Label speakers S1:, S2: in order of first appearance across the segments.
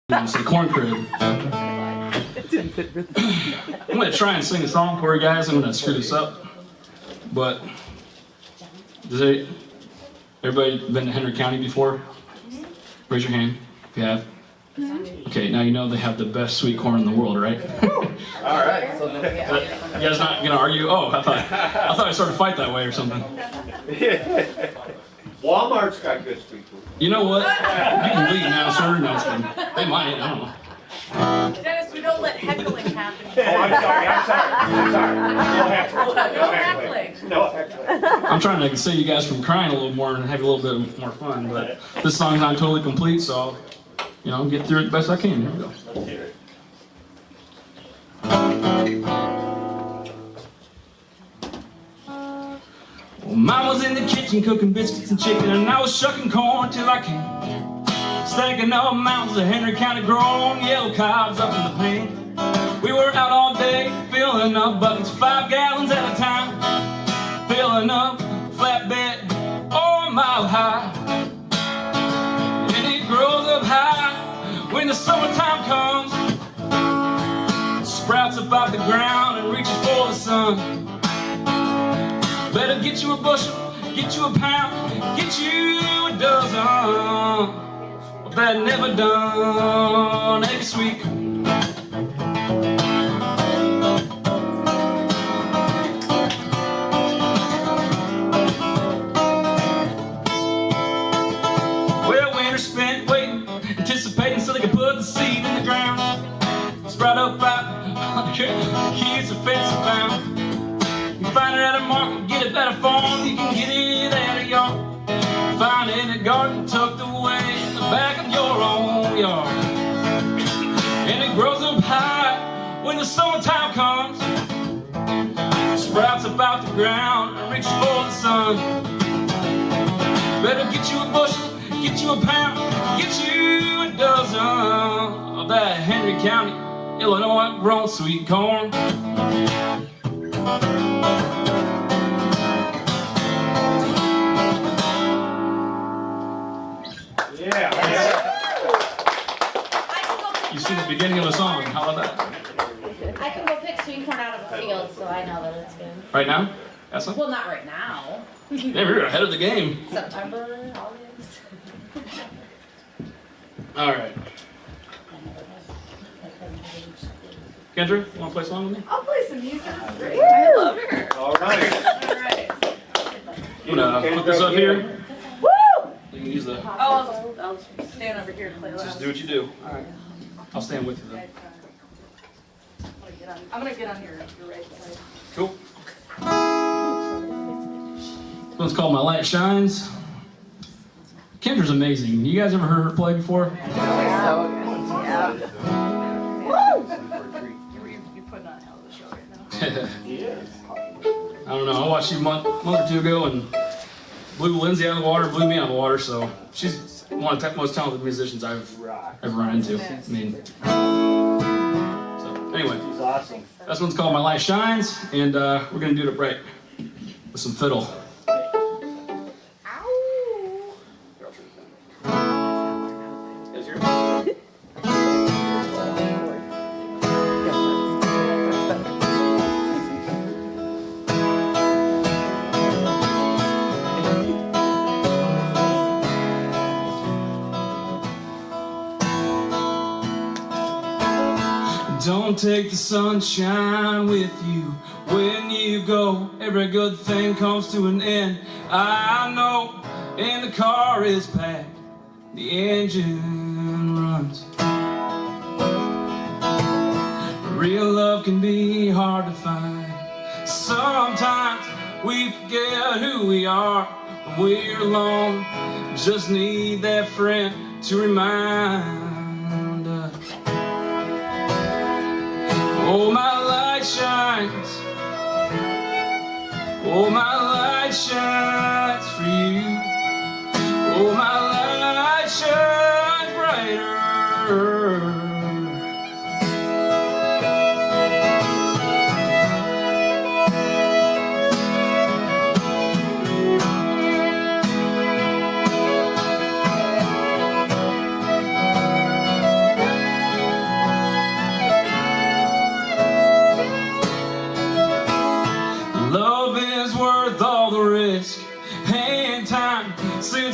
S1: You say corn crib. I'm gonna try and sing a song for you guys. I'm gonna screw this up, but does everybody been to Henry County before? Raise your hand if you have. Okay, now you know they have the best sweet corn in the world, right?
S2: All right.
S1: You guys not gonna argue? Oh, I thought I started a fight that way or something.
S2: Walmart's got good sweet corn.
S1: You know what? You can leave now, sir. No, it's kidding. They might. I don't know.
S3: Dennis, we don't let heckling happen.
S2: Oh, I'm sorry. No heckling. No heckling.
S1: I'm trying to save you guys from crying a little more and have a little bit more fun, but this song's not totally complete, so I'll get through it the best I can. Here we go.
S2: Let's hear it.
S1: Well, Mom was in the kitchen cooking biscuits and chicken, and I was shucking corn till I came. Stacking up mountains of Henry County grown yellow cobs up in the pan. We were out all day filling up buckets, 5 gallons at a time. Filling up flatbed, a mile high. And it grows up high when the summertime comes. Sprouts up out the ground and reaches for the sun. Better get you a bushel, get you a pound, get you a dozen. That never done every sweet. Well, winter spent waiting, anticipating so they could put the seed in the ground. Sprout up out, kids are fancy found. You find it at a market, get it at a farm, you can get it at a yard. Find it in a garden tucked away in the back of your own yard. And it grows up high when the summertime comes. Sprouts up out the ground and reaches for the sun. Better get you a bushel, get you a pound, get you a dozen of that Henry County, Illinois grown sweet corn.
S2: Yeah.
S1: You see the beginning of the song. How about that?
S4: I can go pick sweet corn out of the field, so I know that it's good.
S1: Right now? That's
S4: Well, not right now.
S1: Damn, you're ahead of the game.
S4: September, August.
S1: All right. Kendra, you want to play a song with me?
S3: I'll play some music. Great.
S4: I love her.
S2: All right.
S3: All right.
S1: I'm gonna put this up here.
S4: Woo!
S1: You can use the.
S3: I'll stand over here to play
S1: Just
S3: loud.
S1: do what you do. All right. I'll stand with you though.
S3: I'm gonna get on your right side.
S1: Cool. This one's called My Light Shines. Kendra's amazing. You guys ever heard her play before?
S3: You're putting on a hell of a show right now.
S1: I don't know. I watched you a month or two ago and blew Lindsay out of the water, blew me out of the water. So she's one of the most talented musicians I've ever run into. I mean, so anyway,
S2: She's awesome.
S1: this one's called My Light Shines, and we're gonna do it right with some fiddle. Guys hear it? Don't take the sunshine with you when you go. Every good thing comes to an end. I know, and the car is packed, the engine runs. Real love can be hard to find. Sometimes we forget who we are when we're alone. Just need that friend to remind us. Oh, my light shines. Oh, my light shines for you. Oh, my light shines brighter.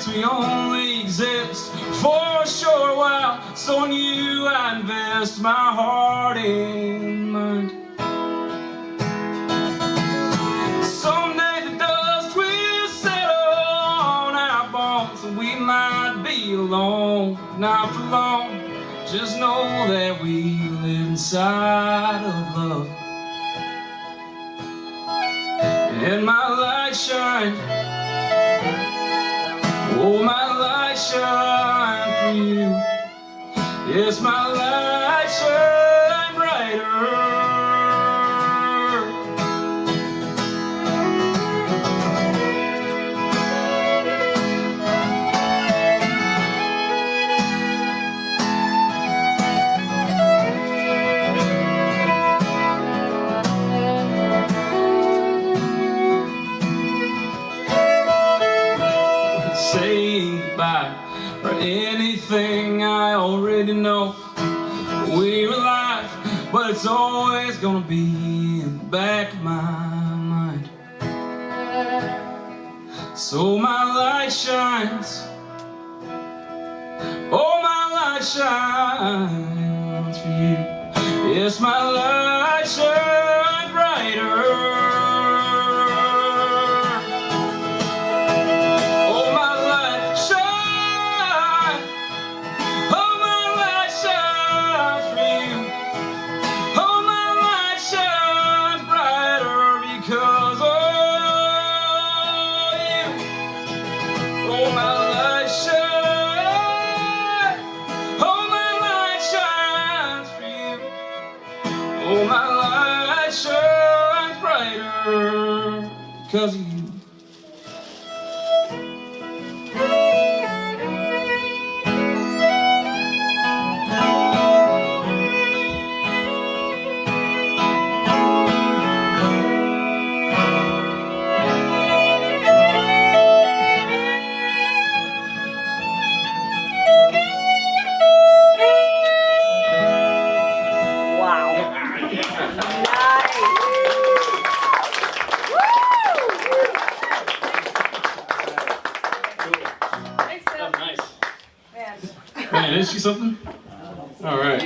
S1: since we only exist for a short while, so in you I invest my heart and mind. Someday the dust will settle on our bones, and we might be alone, not for long. Just know that we live inside of love. And my light shine, oh my light shine for you. Yes, my light shine brighter. Saying goodbye or anything I already know. We're alive, but it's always gonna be in the back of my mind. So my light shines, oh my light shines for you. Yes, my light shines brighter. Oh, my light shines brighter because of you. Man, is she something? All right.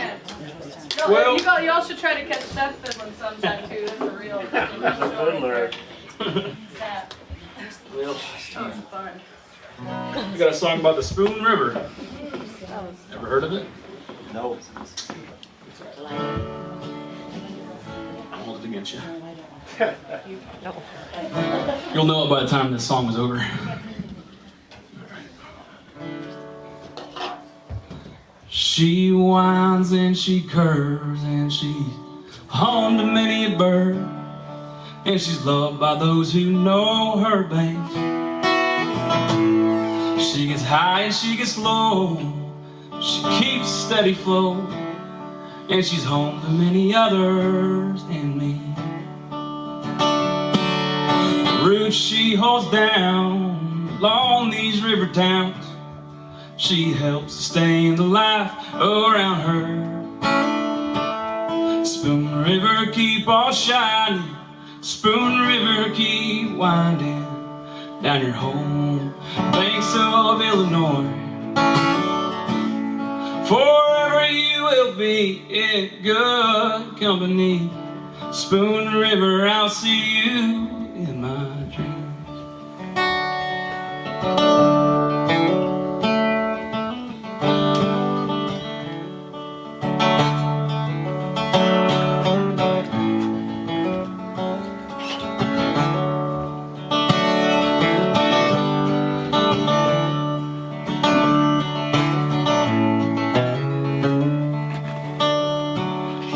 S3: No,
S1: Well,
S3: you all should try to catch Seth fiddling sometime too. That's a real fiddler. Seth.
S1: Well,
S3: That was fun.
S1: we got a song about the Spoon River. Ever heard of it?
S2: No.
S1: I'll hold it against you. You'll know it by the time this song is over. She whines and she curves and she's home to many a bird, and she's loved by those who know her best. She gets high and she gets low, she keeps a steady flow, and she's home to many others and me. The roots she holds down along these river towns, she helps sustain the life around her. Spoon River keep on shining, Spoon River keep winding down your home banks of Illinois. Forever you will be in good company. Spoon River, I'll see you in my dreams.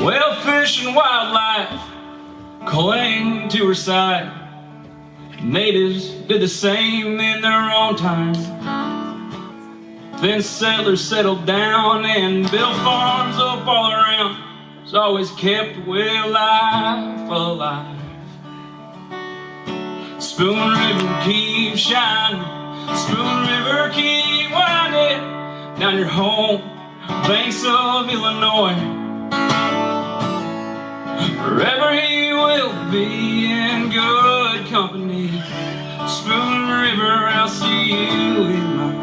S1: Well, fish and wildlife cling to her side. Natives did the same in their own time. Then settlers settled down and built farms up all around. It's always kept wildlife alive. Spoon River keep shining, Spoon River keep winding down your home banks of Illinois. Forever he will be in good company. Spoon River, I'll see you in my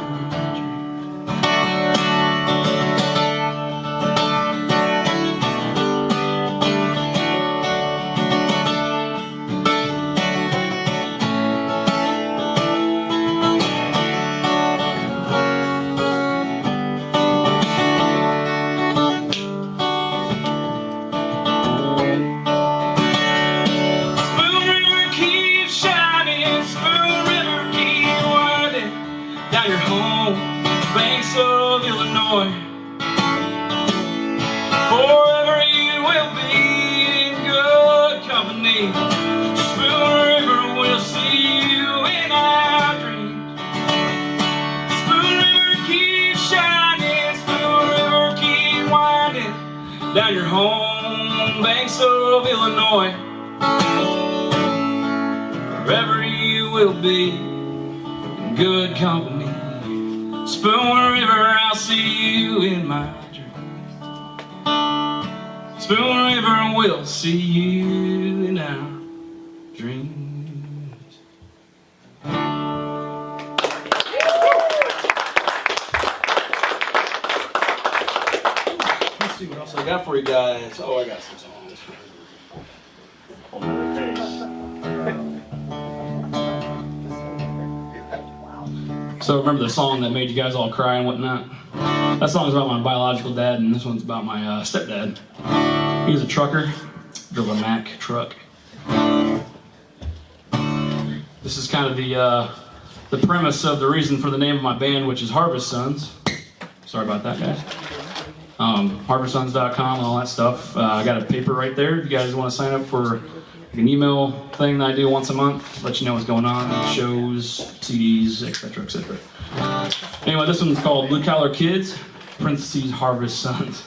S1: down your home banks of Illinois. Wherever you will be, in good company. Spoon River, I'll see you in my dreams. Spoon River, we'll see you in our dreams. Let's see what else I got for you guys. Oh, I got some songs. So remember the song that made you guys all cry and whatnot? That song's about my biological dad, and this one's about my stepdad. He was a trucker, drove a Mack truck. This is kind of the premise of the reason for the name of my band, which is Harvest Sons. Sorry about that, guys. HarvestSons.com and all that stuff. I got a paper right there. If you guys want to sign up for an email thing that I do once a month, let you know what's going on, shows, CDs, etc., etc. Anyway, this one's called Blue Collar Kids, parentheses, Harvest Sons.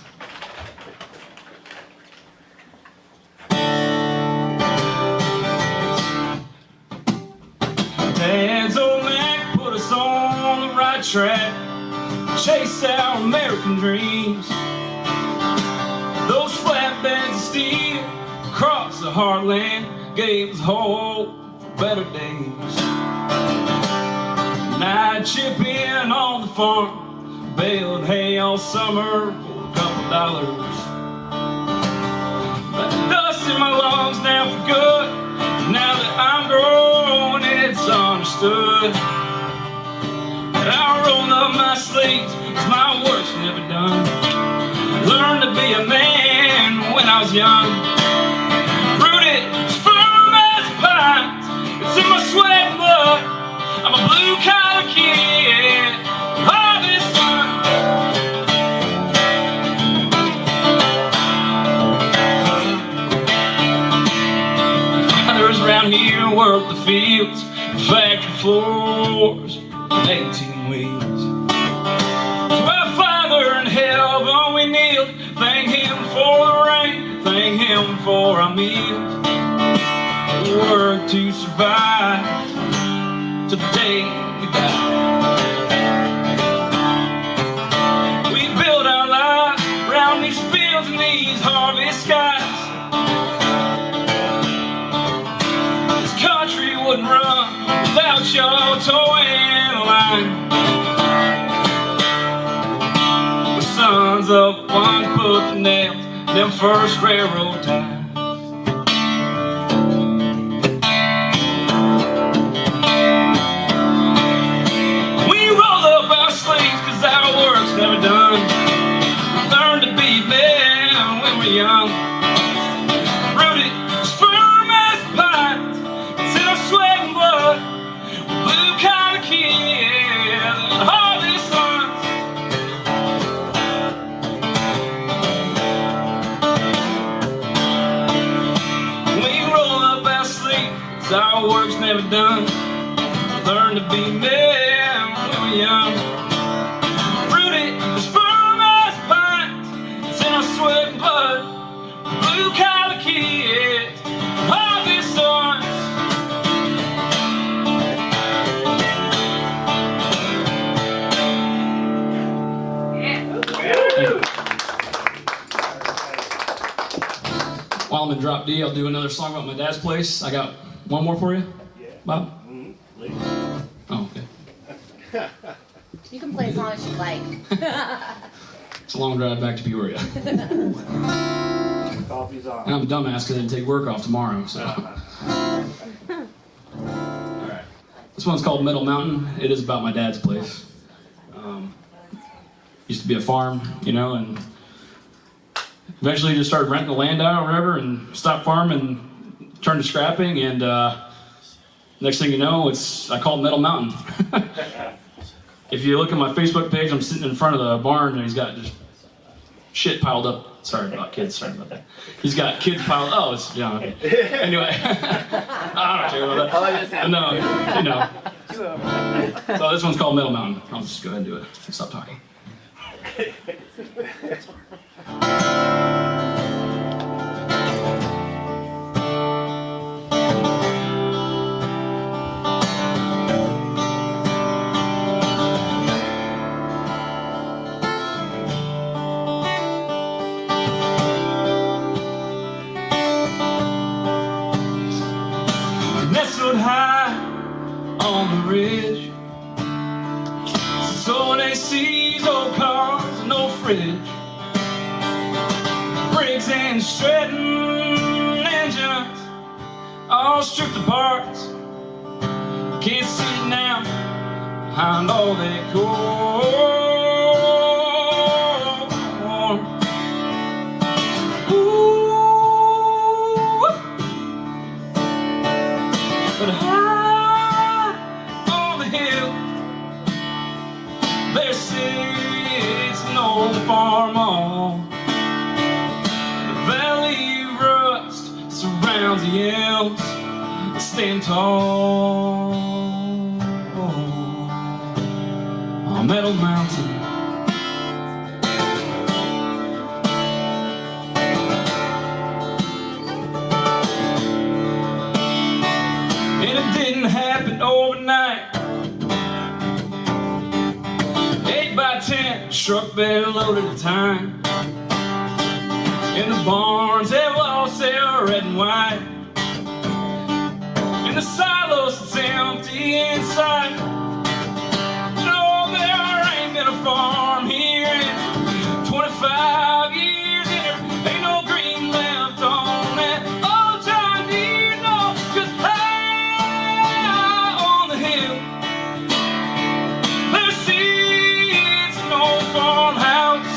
S1: Dad's old Mac put us on the right track, chased our American dreams. Those flatbeds of steel across the heartland gave us hope for better days. And I'd chip in on the farm, baled hay all summer for a couple dollars. But the dust in my lungs now for good. Now that I'm grown, it's understood that I'll roll up my sleeves, 'cause my work's never done. Learned to be a man when I was young. Rooted as firm as pines, it's in my sweat and blood. I'm a blue collar kid, Harvest Son. Fathers around here work the fields, factory floors, and 18 wheels. To our Father in heaven we kneel, thank Him for the rain, thank Him for our meals. We work to survive till the day we die. We build our lives around these fields and these harvest skies. This country wouldn't run without your towing line. We're sons of the ones put the nails in them first railroad ties. We roll up our sleeves 'cause our work's never done. We learned to be men when we're young. Rooted as firm as pines, it's in our sweat and blood. Blue collar kids, Harvest Sons. We roll up our sleeves, our work's never done. Learn to be men when we're young. Rooted as firm as pines, it's in our sweat and blood. Blue collar kids, Harvest Sons. While I'm in drop D, I'll do another song about my dad's place. I got one more for you, Bob? Oh, okay.
S4: You can play as long as you like.
S1: It's a long drive back to Peoria.
S2: Coffee's on.
S1: And I'm a dumbass because I didn't take work off tomorrow, so. Alright. This one's called Middle Mountain. It is about my dad's place. Used to be a farm, you know, and eventually just started renting the land out or whatever and stopped farming and turned to scrapping, and next thing you know, I call it Middle Mountain. If you look at my Facebook page, I'm sitting in front of the barn and he's got just shit piled up. Sorry about kids, sorry about that. He's got kids piled, oh, it's, yeah, okay. Anyway, I don't care about that. No, you know. So this one's called Middle Mountain. I'll just go ahead and do it. Stop talking. Briggs and Stratton engines, all stripped apart. Can't see it now behind all that corn. Ooh, but high on the hill there sits an old farm hall. The valley rust surrounds the elms that stand tall on Metal Mountain. And it didn't happen overnight. 8 by 10 truck bed load at a time. And the barns have lost their red and white. And the silos that's empty inside. No, there ain't been a farm here in 25 years. And there ain't no green left on that old John Deere, no. 'Cause high on the hill there sits an old farmhouse.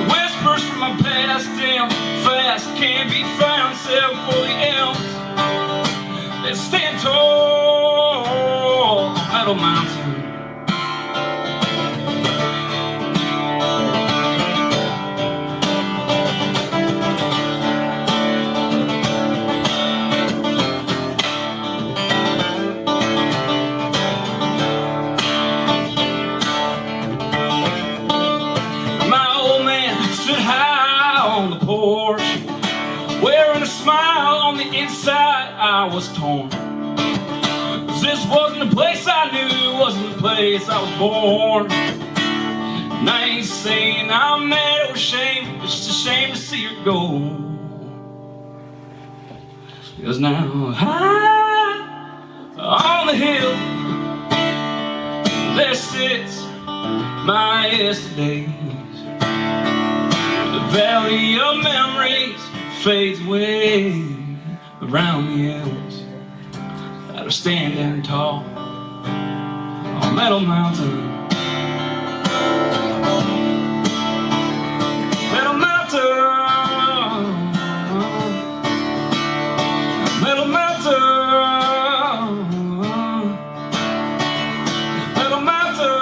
S1: Whispers from my past down fast can't be found except for the elms that stand tall on Metal Mountain. My old man stood high on the porch, wearing a smile on the inside. I was torn. 'Cause this wasn't the place I knew, it wasn't the place I was born. And I ain't saying I'm mad or ashamed, it's just a shame to see her go. Because now high on the hill there sits my yesterdays. The valley of memories fades away around the elms that are standing tall on Metal Mountain. Metal Mountain, Metal Mountain, Metal Mountain.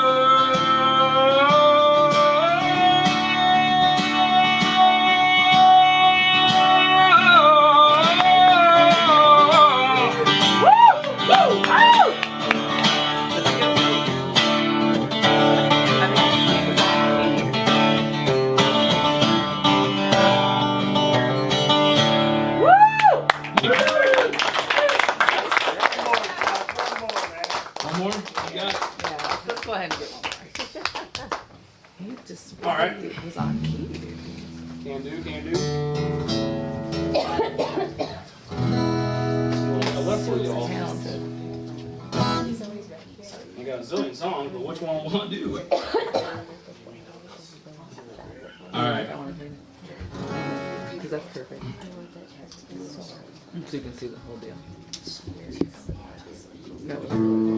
S1: One more? You got it?
S5: Yeah, let's go ahead and get one more. You just
S1: All right.
S5: it was on key.
S1: Can do, can do. I left for y'all.
S5: Talented.
S1: I got a zillion songs, but which one I want to do? All right.
S5: Because that's perfect. So you can see the whole deal. That was really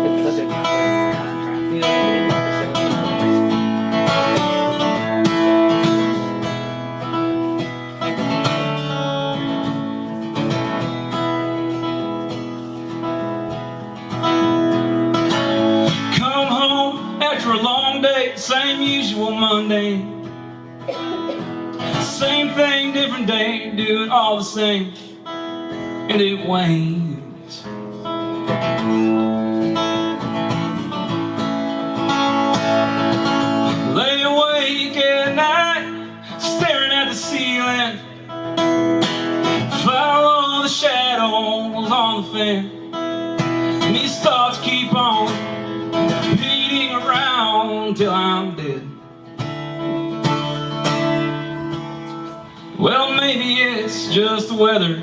S5: it's such a contrast. You know,
S1: Come home after a long day, same usual mundane. Same thing, different day, do it all the same, and it wanes. Lay awake at night, staring at the ceiling, follow the shadows on the fence, and these thoughts keep on repeating around till I'm dead. Well, maybe it's just the weather.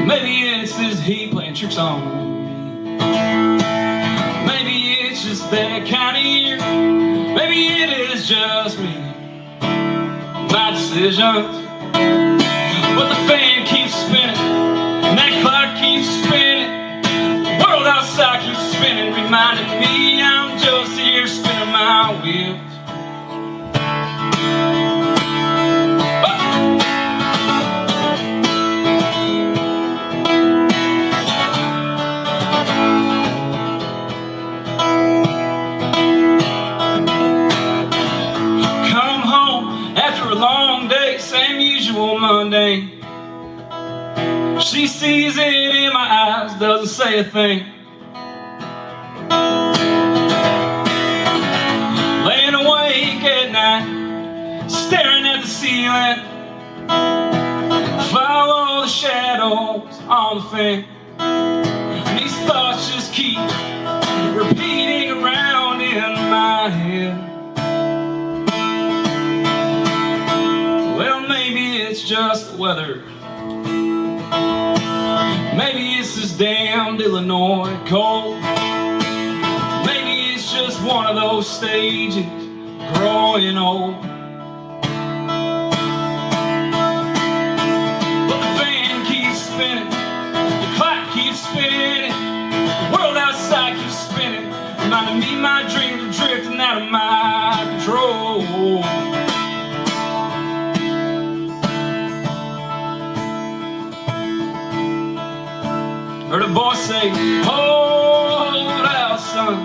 S1: Maybe it's this heat playing tricks on me. Maybe it's just that kind of year. Maybe it is just me, my decisions. But the fan keeps spinning, and that clock keeps spinning. The world outside keeps spinning, reminding me I'm just here spinning my wheels. Come home after a long day, same usual Monday. She sees it in my eyes, doesn't say a thing. Laying awake at night, staring at the ceiling, follow the shadows on the thing. And these thoughts just keep repeating around in my head. Well, maybe it's just the weather. Maybe it's this damned Illinois cold. Maybe it's just one of those stages growing old. But the fan keeps spinning, the clock keeps spinning, the world outside keeps spinning, reminding me my dreams are drifting out of my control. Heard a voice say, hold out, son.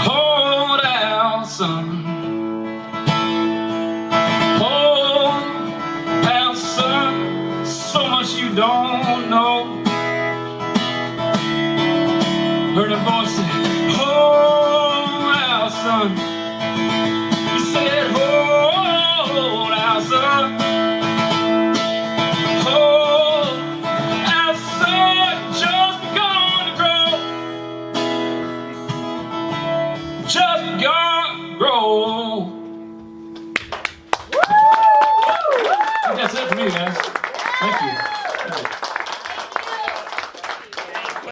S1: Hold out, son. Hold out, son. So much you don't know. Heard a voice say, hold out, son. He said, hold out, son. Just gonna grow. I think that's it for me, guys. Thank you.